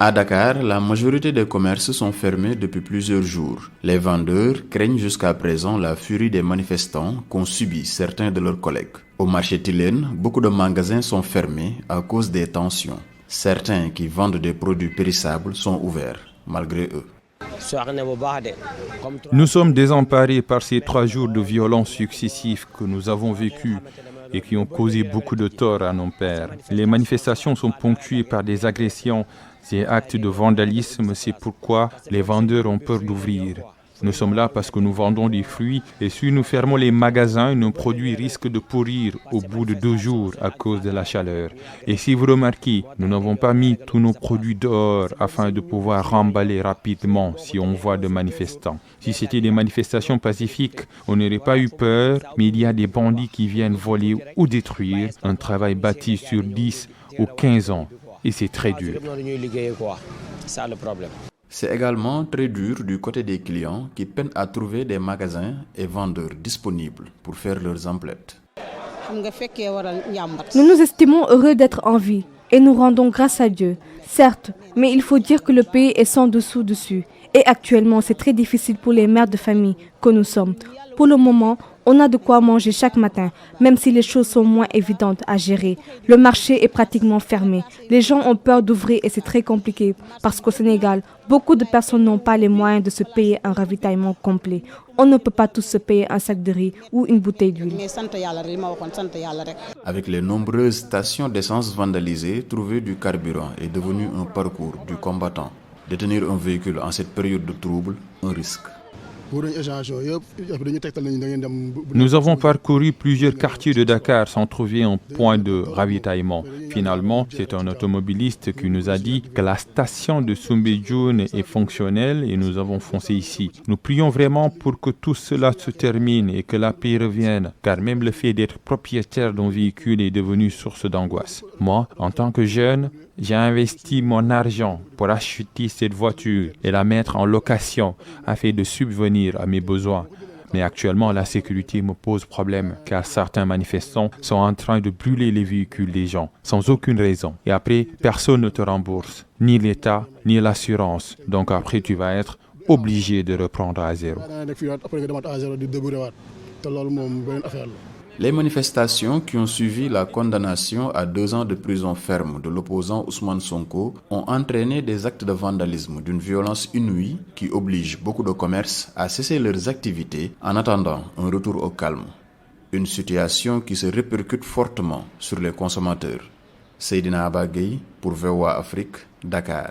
À Dakar, la majorité des commerces sont fermés depuis plusieurs jours. Les vendeurs craignent jusqu'à présent la furie des manifestants qu'ont subi certains de leurs collègues. Au marché Tilène, beaucoup de magasins sont fermés à cause des tensions. Certains qui vendent des produits périssables sont ouverts, malgré eux. Nous sommes désemparés par ces 3 jours de violences successives que nous avons vécus et qui ont causé beaucoup de tort à nos pères. Les manifestations sont ponctuées par des agressions et actes de vandalisme, c'est pourquoi les vendeurs ont peur d'ouvrir. Nous sommes là parce que nous vendons des fruits et si nous fermons les magasins, nos produits risquent de pourrir au bout de 2 jours à cause de la chaleur. Et si vous remarquez, nous n'avons pas mis tous nos produits dehors afin de pouvoir remballer rapidement si on voit des manifestants. Si c'était des manifestations pacifiques, on n'aurait pas eu peur, mais il y a des bandits qui viennent voler ou détruire un travail bâti sur 10 ou 15 ans. Et c'est très dur. C'est également très dur du côté des clients qui peinent à trouver des magasins et vendeurs disponibles pour faire leurs emplettes. Nous nous estimons heureux d'être en vie et nous rendons grâce à Dieu. Certes, mais il faut dire que le pays est sans dessous-dessus. Et actuellement, c'est très difficile pour les mères de famille que nous sommes. Pour le moment, on a de quoi manger chaque matin, même si les choses sont moins évidentes à gérer. Le marché est pratiquement fermé. Les gens ont peur d'ouvrir et c'est très compliqué parce qu'au Sénégal, beaucoup de personnes n'ont pas les moyens de se payer un ravitaillement complet. On ne peut pas tous se payer un sac de riz ou une bouteille d'huile. Avec les nombreuses stations d'essence vandalisées, trouver du carburant est devenu un parcours du combattant. Détenir un véhicule en cette période de trouble, un risque. Nous avons parcouru plusieurs quartiers de Dakar sans trouver un point de ravitaillement. Finalement, c'est un automobiliste qui nous a dit que la station de Soumbédioune est fonctionnelle et nous avons foncé ici. Nous prions vraiment pour que tout cela se termine et que la paix revienne, car même le fait d'être propriétaire d'un véhicule est devenu source d'angoisse. Moi, en tant que jeune, j'ai investi mon argent pour acheter cette voiture et la mettre en location afin de subvenir à mes besoins. Mais actuellement, la sécurité me pose problème car certains manifestants sont en train de brûler les véhicules des gens sans aucune raison. Et après, personne ne te rembourse, ni l'État, ni l'assurance. Donc après, tu vas être obligé de reprendre à zéro. Les manifestations qui ont suivi la condamnation à 2 ans de prison ferme de l'opposant Ousmane Sonko ont entraîné des actes de vandalisme d'une violence inouïe qui oblige beaucoup de commerces à cesser leurs activités en attendant un retour au calme. Une situation qui se répercute fortement sur les consommateurs. Seydina Abba Gueye pour VOA Afrique, Dakar.